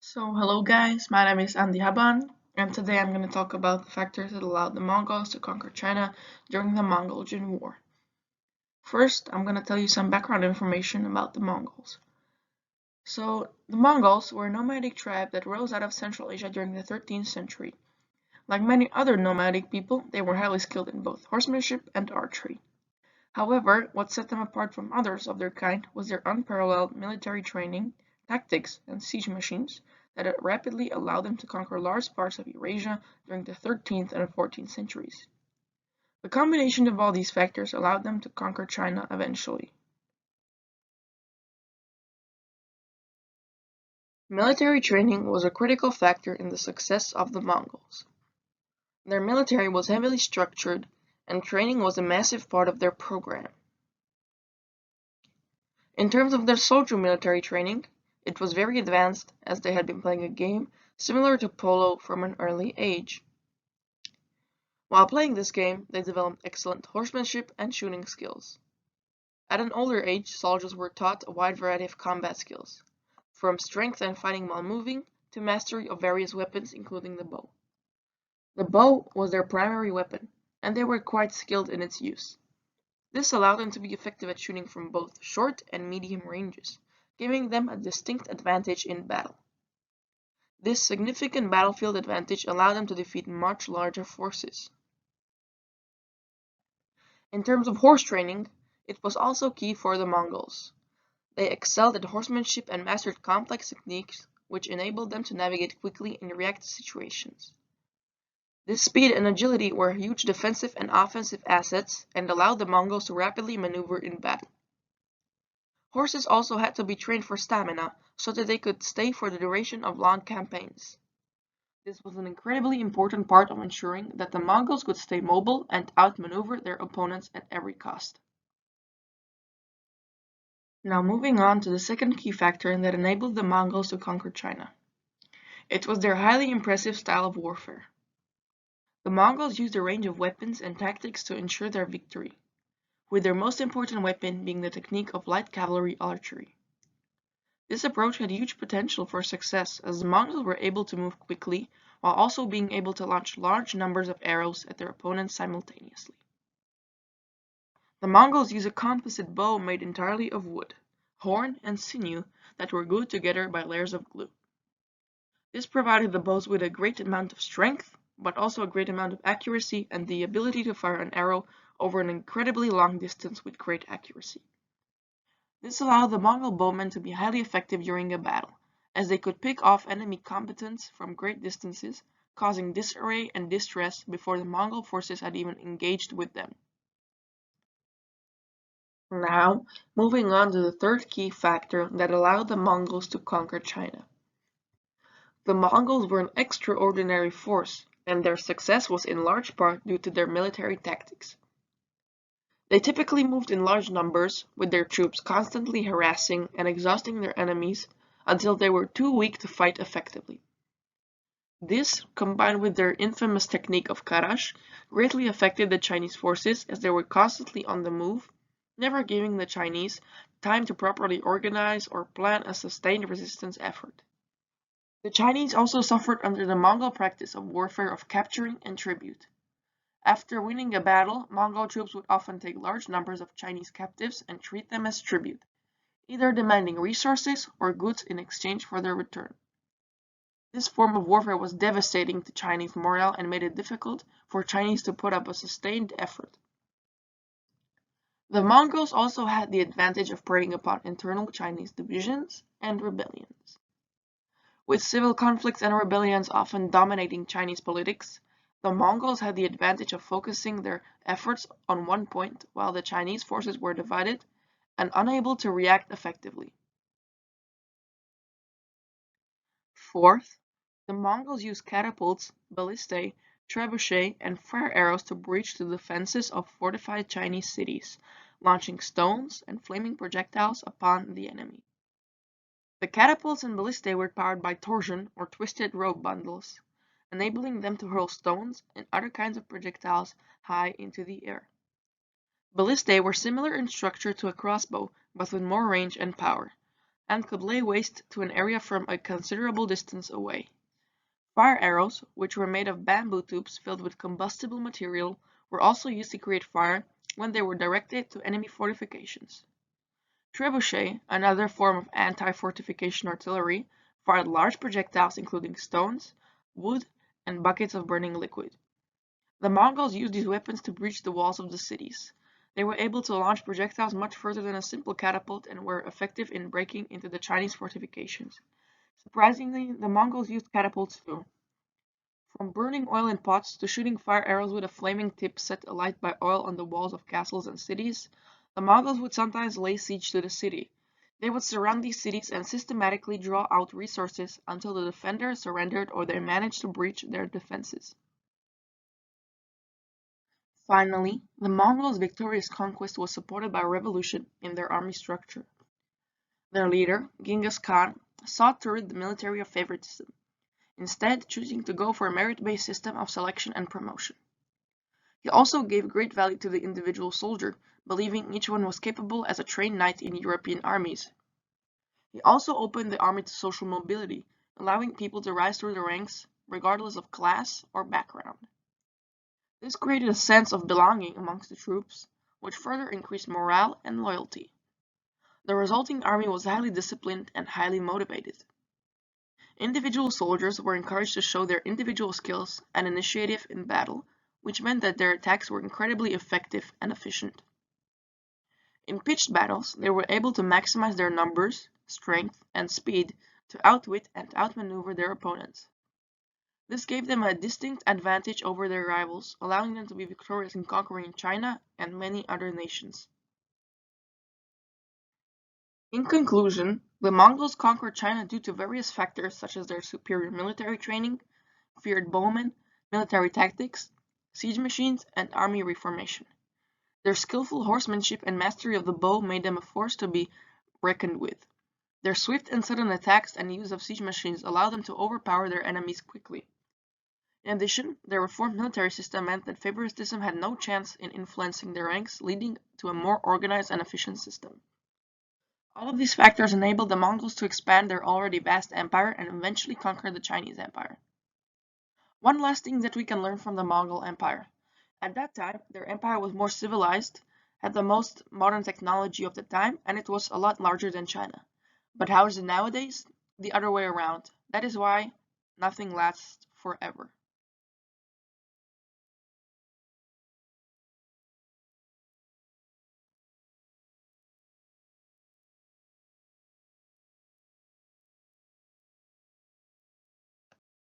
Hello guys, my name is Andy Haban, and today I'm going to talk about the factors that allowed the Mongols to conquer China during the Mongolian War. First, I'm going to tell you some background information about the Mongols. The Mongols were a nomadic tribe that rose out of Central Asia during the 13th century. Like many other nomadic people, they were highly skilled in both horsemanship and archery. However, what set them apart from others of their kind was their unparalleled military training, tactics, and siege machines that rapidly allowed them to conquer large parts of Eurasia during the 13th and 14th centuries. The combination of all these factors allowed them to conquer China eventually. Military training was a critical factor in the success of the Mongols. Their military was heavily structured, and training was a massive part of their program. In terms of their soldier military training, it was very advanced as they had been playing a game similar to polo from an early age. While playing this game, they developed excellent horsemanship and shooting skills. At an older age, soldiers were taught a wide variety of combat skills, from strength and fighting while moving to mastery of various weapons including the bow. The bow was their primary weapon, and they were quite skilled in its use. This allowed them to be effective at shooting from both short and medium ranges, giving them a distinct advantage in battle. This significant battlefield advantage allowed them to defeat much larger forces. In terms of horse training, it was also key for the Mongols. They excelled at horsemanship and mastered complex techniques which enabled them to navigate quickly and react to situations. This speed and agility were huge defensive and offensive assets and allowed the Mongols to rapidly maneuver in battle. Horses also had to be trained for stamina so that they could stay for the duration of long campaigns. This was an incredibly important part of ensuring that the Mongols could stay mobile and outmaneuver their opponents at every cost. Now moving on to the second key factor that enabled the Mongols to conquer China. It was their highly impressive style of warfare. The Mongols used a range of weapons and tactics to ensure their victory, with their most important weapon being the technique of light cavalry archery. This approach had huge potential for success as the Mongols were able to move quickly while also being able to launch large numbers of arrows at their opponents simultaneously. The Mongols used a composite bow made entirely of wood, horn, and sinew that were glued together by layers of glue. This provided the bows with a great amount of strength, but also a great amount of accuracy and the ability to fire an arrow over an incredibly long distance with great accuracy. This allowed the Mongol bowmen to be highly effective during a battle, as they could pick off enemy combatants from great distances, causing disarray and distress before the Mongol forces had even engaged with them. Now, moving on to the third key factor that allowed the Mongols to conquer China. The Mongols were an extraordinary force, and their success was in large part due to their military tactics. They typically moved in large numbers, with their troops constantly harassing and exhausting their enemies until they were too weak to fight effectively. This, combined with their infamous technique of karash, greatly affected the Chinese forces as they were constantly on the move, never giving the Chinese time to properly organize or plan a sustained resistance effort. The Chinese also suffered under the Mongol practice of warfare of capturing and tribute. After winning a battle, Mongol troops would often take large numbers of Chinese captives and treat them as tribute, either demanding resources or goods in exchange for their return. This form of warfare was devastating to Chinese morale and made it difficult for Chinese to put up a sustained effort. The Mongols also had the advantage of preying upon internal Chinese divisions and rebellions. With civil conflicts and rebellions often dominating Chinese politics, the Mongols had the advantage of focusing their efforts on one point while the Chinese forces were divided and unable to react effectively. Fourth, the Mongols used catapults, ballistae, trebuchets, and fire arrows to breach the defenses of fortified Chinese cities, launching stones and flaming projectiles upon the enemy. The catapults and ballistae were powered by torsion or twisted rope bundles, enabling them to hurl stones and other kinds of projectiles high into the air. Ballistae were similar in structure to a crossbow, but with more range and power, and could lay waste to an area from a considerable distance away. Fire arrows, which were made of bamboo tubes filled with combustible material, were also used to create fire when they were directed to enemy fortifications. Trebuchet, another form of anti-fortification artillery, fired large projectiles including stones, wood, and buckets of burning liquid. The Mongols used these weapons to breach the walls of the cities. They were able to launch projectiles much further than a simple catapult and were effective in breaking into the Chinese fortifications. Surprisingly, the Mongols used catapults too. From burning oil in pots to shooting fire arrows with a flaming tip set alight by oil on the walls of castles and cities, the Mongols would sometimes lay siege to the city. They would surround these cities and systematically draw out resources until the defenders surrendered or they managed to breach their defenses. Finally, the Mongols' victorious conquest was supported by a revolution in their army structure. Their leader, Genghis Khan, sought to rid the military of favoritism, instead choosing to go for a merit-based system of selection and promotion. He also gave great value to the individual soldier, believing each one was capable as a trained knight in European armies. He also opened the army to social mobility, allowing people to rise through the ranks regardless of class or background. This created a sense of belonging amongst the troops, which further increased morale and loyalty. The resulting army was highly disciplined and highly motivated. Individual soldiers were encouraged to show their individual skills and initiative in battle, which meant that their attacks were incredibly effective and efficient. In pitched battles, they were able to maximize their numbers, strength, and speed to outwit and outmaneuver their opponents. This gave them a distinct advantage over their rivals, allowing them to be victorious in conquering China and many other nations. In conclusion, the Mongols conquered China due to various factors such as their superior military training, feared bowmen, military tactics, siege machines, and army reformation. Their skillful horsemanship and mastery of the bow made them a force to be reckoned with. Their swift and sudden attacks and use of siege machines allowed them to overpower their enemies quickly. In addition, their reformed military system meant that favoritism had no chance in influencing their ranks, leading to a more organized and efficient system. All of these factors enabled the Mongols to expand their already vast empire and eventually conquer the Chinese Empire. One last thing that we can learn from the Mongol Empire. At that time, their empire was more civilized, had the most modern technology of the time, and it was a lot larger than China. But how is it nowadays? The other way around. That is why nothing lasts forever.